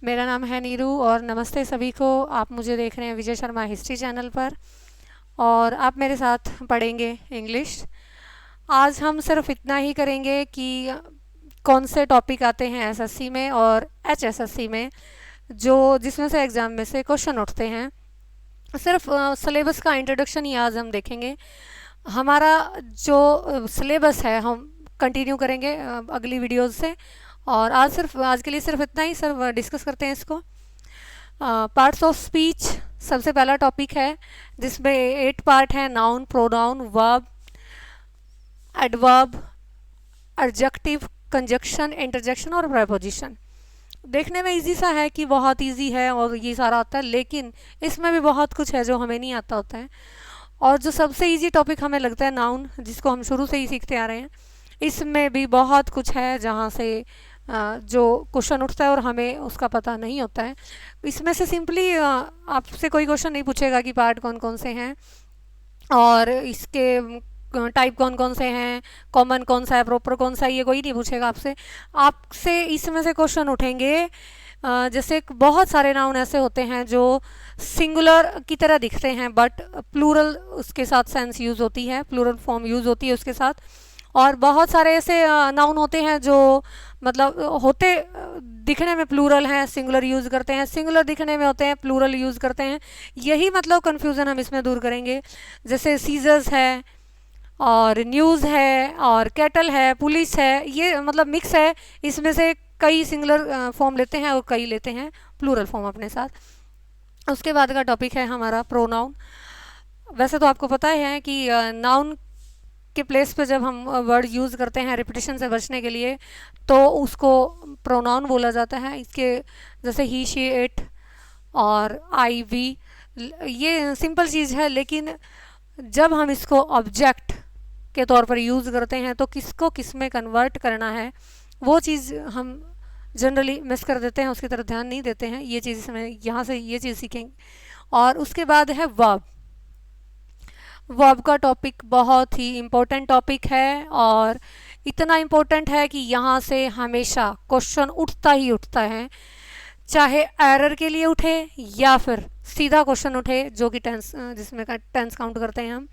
मेरा नाम है नीरू और नमस्ते सभी को। आप मुझे देख रहे हैं विजय शर्मा हिस्ट्री चैनल पर और आप मेरे साथ पढ़ेंगे इंग्लिश। आज हम सिर्फ इतना ही करेंगे कि कौन से टॉपिक आते हैं एसएससी में और एचएसएससी में, जो जिसमें से एग्ज़ाम में से क्वेश्चन उठते हैं। सिर्फ सिलेबस का इंट्रोडक्शन ही आज हम देखेंगे। हमारा जो सिलेबस है हम कंटिन्यू करेंगे अगली वीडियोस से, और आज के लिए सिर्फ इतना ही सिर्फ डिस्कस करते हैं इसको। पार्ट्स ऑफ स्पीच सबसे पहला टॉपिक है, जिसमें 8 पार्ट है। Noun, pronoun, verb, adverb, adjective, conjunction, interjection और प्रेपोजिशन। देखने में इजी सा है कि बहुत इजी है और ये सारा आता है, लेकिन इसमें भी बहुत कुछ है जो हमें नहीं आता होता है। और जो सबसे इजी टॉपिक हमें लगता है नाउन, जिसको हम शुरू से ही सीखते आ रहे हैं, इसमें भी बहुत कुछ है जहाँ से जो क्वेश्चन उठता है और हमें उसका पता नहीं होता है। इसमें से सिंपली आपसे कोई क्वेश्चन नहीं पूछेगा कि पार्ट कौन कौन से हैं और इसके टाइप कौन कौन से हैं, कॉमन कौन सा है, प्रॉपर कौन सा है, ये कोई नहीं पूछेगा आपसे। आपसे इसमें से क्वेश्चन उठेंगे जैसे बहुत सारे नाउन ऐसे होते हैं जो सिंगुलर की तरह दिखते हैं, बट प्लूरल उसके साथ सेंस यूज़ होती है, प्लूरल फॉर्म यूज़ होती है उसके साथ। और बहुत सारे ऐसे नाउन होते हैं जो मतलब होते दिखने में प्लूरल हैं, सिंगुलर यूज़ करते हैं, सिंगुलर दिखने में होते हैं, प्लूरल यूज़ करते हैं। यही मतलब कन्फ्यूज़न हम इसमें दूर करेंगे। जैसे सीजर्स है और न्यूज़ है और कैटल है, पुलिस है, ये मतलब मिक्स है। इसमें से कई सिंगुलर फॉर्म लेते हैं और कई लेते हैं प्लूरल फॉर्म अपने साथ। उसके बाद का टॉपिक है हमारा प्रोनाउन। वैसे तो आपको पता है कि नाउन के प्लेस पे जब हम वर्ड यूज़ करते हैं रिपीटिशन से बचने के लिए, तो उसको प्रोनाउन बोला जाता है। इसके जैसे ही, शी, इट और आई, वी, ये सिंपल चीज़ है, लेकिन जब हम इसको ऑब्जेक्ट के तौर पर यूज़ करते हैं तो किसको किस में कन्वर्ट करना है वो चीज़ हम जनरली मिस कर देते हैं, उसकी तरफ ध्यान नहीं देते हैं। ये चीज़ इसमें यहाँ से ये चीज़ सीखेंगे। और उसके बाद है वर्ब। वर्ब का टॉपिक बहुत ही इम्पोर्टेंट टॉपिक है और इतना इम्पोर्टेंट है कि यहाँ से हमेशा क्वेश्चन उठता ही उठता है, चाहे एरर के लिए उठे या फिर सीधा क्वेश्चन उठे, जो कि टेंस, जिसमें का टेंस काउंट करते हैं हम।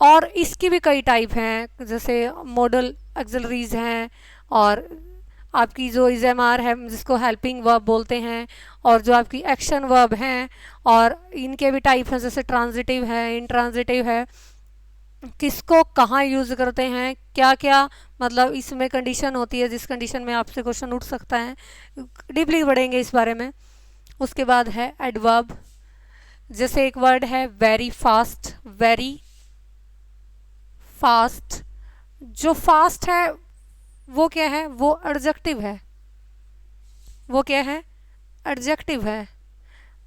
और इसकी भी कई टाइप हैं, जैसे मॉडल एक्सिलरीज हैं और आपकी जो इज़ेमार है जिसको हेल्पिंग वर्ब बोलते हैं, और जो आपकी एक्शन वर्ब हैं, और इनके भी टाइप हैं, जैसे ट्रांजिटिव है, इंट्रांजिटिव है। किसको कहाँ यूज़ करते हैं, क्या क्या मतलब इसमें कंडीशन होती है, जिस कंडीशन में आपसे क्वेश्चन उठ सकता है, डीपली पढ़ेंगे इस बारे में। उसके बाद है एडवर्ब। जैसे एक वर्ड है वेरी फास्ट, वेरी फास्ट। जो फास्ट है वो क्या है, वो एडजेक्टिव है, वो क्या है, एडजेक्टिव है।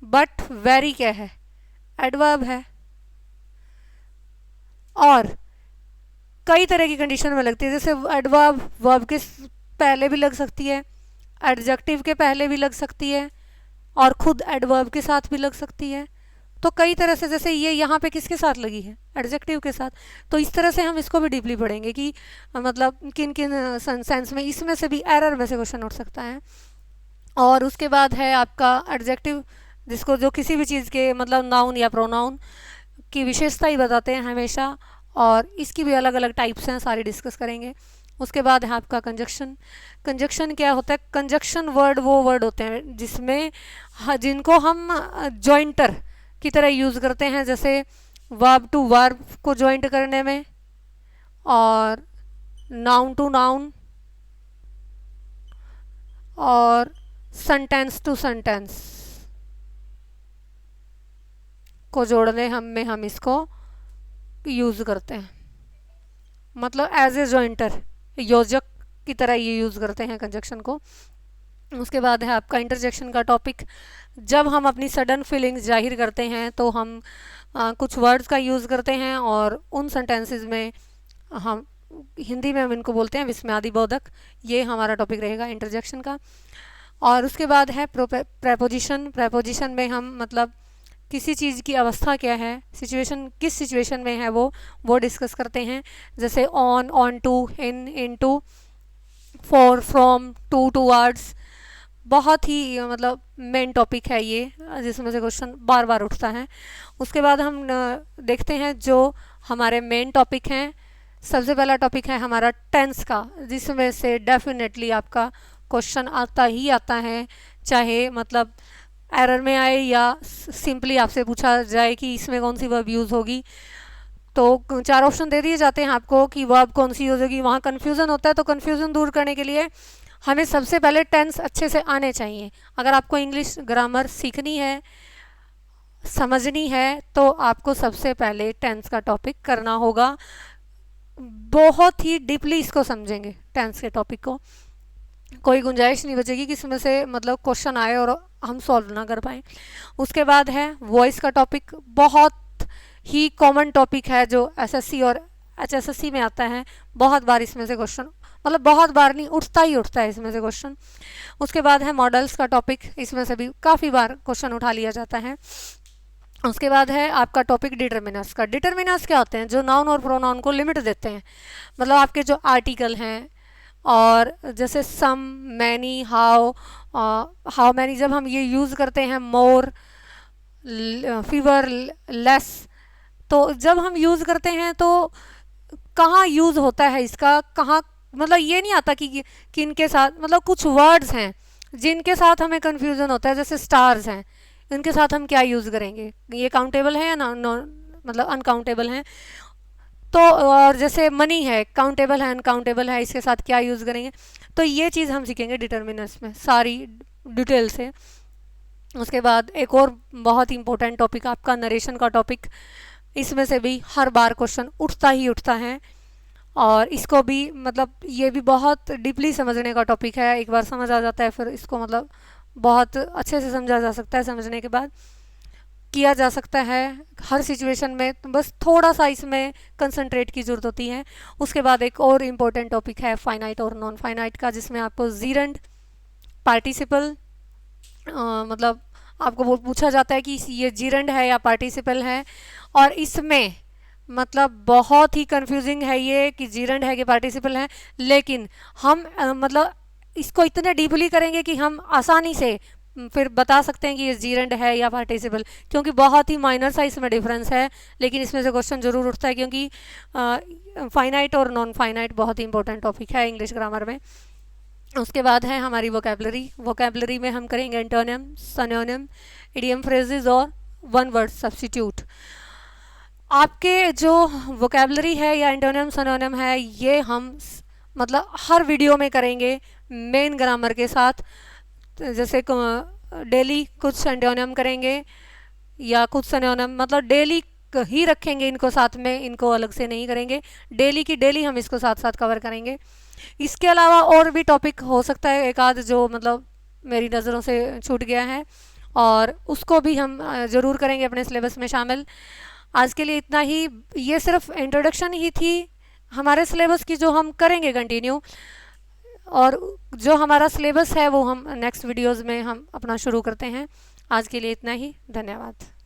बट वेरी क्या है, एडवर्ब है। और कई तरह की कंडीशन में लगती है, जैसे एडवर्ब वर्ब के पहले भी लग सकती है, एडजेक्टिव के पहले भी लग सकती है, और खुद एडवर्ब के साथ भी लग सकती है। तो कई तरह से, जैसे ये यहाँ पे किसके साथ लगी है, एडजेक्टिव के साथ। तो इस तरह से हम इसको भी डीपली पढ़ेंगे कि मतलब किन किन सेंस में इसमें से भी एरर में से क्वेश्चन उठ सकता है। और उसके बाद है आपका एडजेक्टिव, जिसको जो किसी भी चीज़ के मतलब नाउन या प्रोनाउन की विशेषता ही बताते हैं हमेशा, और इसकी भी अलग अलग टाइप्स हैं, सारी डिस्कस करेंगे। उसके बाद है आपका कंजक्शन। कंजक्शन क्या होता है, कंजक्शन वर्ड वो वर्ड होते हैं जिसमें जिनको हम जॉइंटर की तरह यूज़ करते हैं, जैसे वर्ब टू वर्ब को जॉइंट करने में, और नाउन टू नाउन, और सेंटेंस टू सेंटेंस को जोड़ने हम इसको यूज़ करते हैं, मतलब एज ए जॉइंटर, योजक की तरह ये यूज़ करते हैं कंजक्शन को। उसके बाद है आपका इंटरजेक्शन का टॉपिक। जब हम अपनी सडन फीलिंग्स जाहिर करते हैं तो हम कुछ वर्ड्स का यूज़ करते हैं, और उन सेंटेंसेस में हम हिंदी में हम इनको बोलते हैं विस्मयादि बोधक। ये हमारा टॉपिक रहेगा इंटरजेक्शन का। और उसके बाद है प्रेपोजिशन। प्रेपोजिशन में हम मतलब किसी चीज़ की अवस्था क्या है, सिचुएशन किस सिचुएशन में है वो डिस्कस करते हैं, जैसे onto, into, for, from, to, towards, बहुत ही मतलब मेन टॉपिक है ये, जिसमें से क्वेश्चन बार बार उठता है। उसके बाद हम देखते हैं जो हमारे मेन टॉपिक हैं। सबसे पहला टॉपिक है हमारा टेंस का, जिसमें से डेफिनेटली आपका क्वेश्चन आता ही आता है, चाहे मतलब एरर में आए या सिंपली आपसे पूछा जाए कि इसमें कौन सी वर्ब यूज़ होगी। तो 4 ऑप्शन दे दिए जाते हैं आपको कि वर्ब कौन सी यूज़ होगी, वहाँ कन्फ्यूज़न होता है। तो कन्फ्यूज़न दूर करने के लिए हमें सबसे पहले टेंस अच्छे से आने चाहिए। अगर आपको इंग्लिश ग्रामर सीखनी है, समझनी है, तो आपको सबसे पहले टेंस का टॉपिक करना होगा। बहुत ही डीपली इसको समझेंगे टेंस के टॉपिक को, कोई गुंजाइश नहीं बचेगी कि इसमें से मतलब क्वेश्चन आए और हम सॉल्व ना कर पाए। उसके बाद है वॉइस का टॉपिक, बहुत ही कॉमन टॉपिक है जो एसएससी और एचएसएससी में आता है। बहुत बार इसमें से क्वेश्चन, मतलब बहुत बार नहीं, उठता ही उठता है इसमें से क्वेश्चन। उसके बाद है मॉडल्स का टॉपिक, इसमें से भी काफ़ी बार क्वेश्चन उठा लिया जाता है। उसके बाद है आपका टॉपिक डिटर्मिनर्स का। डिटर्मिनर्स क्या होते हैं? जो नाउन और प्रोनाउन को लिमिट देते हैं, मतलब आपके जो आर्टिकल हैं, और जैसे सम, मैनी, हाउ मैनी, जब हम ये यूज़ करते हैं मोर, फीवर, लेस, तो जब हम यूज़ करते हैं तो कहाँ यूज़ होता है इसका, कहाँ, मतलब ये नहीं आता कि इनके साथ, मतलब कुछ वर्ड्स हैं जिनके साथ हमें कन्फ्यूज़न होता है, जैसे स्टार्स हैं, इनके साथ हम क्या यूज़ करेंगे, ये काउंटेबल है या मतलब अनकाउंटेबल हैं। तो और जैसे मनी है, काउंटेबल है, अनकाउंटेबल है, इसके साथ क्या यूज़ करेंगे। तो ये चीज़ हम सीखेंगे डिटर्मिनर्स में सारी डिटेल से। उसके बाद एक और बहुत इंपॉर्टेंट टॉपिक आपका नरेशन का टॉपिक, इसमें से भी हर बार क्वेश्चन उठता ही उठता है, और इसको भी मतलब ये भी बहुत डीपली समझने का टॉपिक है। एक बार समझ आ जाता है फिर इसको मतलब बहुत अच्छे से समझा जा सकता है, समझने के बाद किया जा सकता है हर सिचुएशन में, बस थोड़ा सा इसमें कंसंट्रेट की ज़रूरत होती है। उसके बाद एक और इम्पोर्टेंट टॉपिक है फाइनाइट और नॉन फाइनाइट का, जिसमें आपको जीरेंड, पार्टिसिपल, मतलब आपको वो पूछा जाता है कि ये जीरेंड है या पार्टिसिपल है, और इसमें मतलब बहुत ही कंफ्यूजिंग है ये कि जीरेंड है कि पार्टिसिपल है। लेकिन हम मतलब इसको इतने डीपली करेंगे कि हम आसानी से फिर बता सकते हैं कि ये जीरेंड है या पार्टिसिपल, क्योंकि बहुत ही माइनर सा इसमें डिफरेंस है, लेकिन इसमें से क्वेश्चन जरूर उठता है, क्योंकि फाइनाइट और नॉन फाइनाइट बहुत ही इंपॉर्टेंट टॉपिक है इंग्लिश ग्रामर में। उसके बाद है हमारी वोकेबलरी। वोकेबलरी में हम करेंगे एंटोनिम, सिनोनिम, इडियम फ्रेजेस और वन वर्ड सब्स्टिट्यूट। आपके जो वोकेबलरी है या एंटोनिम सिनोनिम है, ये हम मतलब हर वीडियो में करेंगे मेन ग्रामर के साथ। जैसे डेली कुछ एंटोनिम करेंगे या कुछ सिनोनिम, मतलब डेली ही रखेंगे इनको साथ में, इनको अलग से नहीं करेंगे, डेली की डेली हम इसको साथ साथ कवर करेंगे। इसके अलावा और भी टॉपिक हो सकता है एक आध जो मतलब मेरी नज़रों से छूट गया है, और उसको भी हम ज़रूर करेंगे अपने सिलेबस में शामिल। आज के लिए इतना ही, ये सिर्फ इंट्रोडक्शन ही थी हमारे सिलेबस की जो हम करेंगे कंटिन्यू, और जो हमारा सिलेबस है वो हम नेक्स्ट वीडियोज़ में हम अपना शुरू करते हैं। आज के लिए इतना ही, धन्यवाद।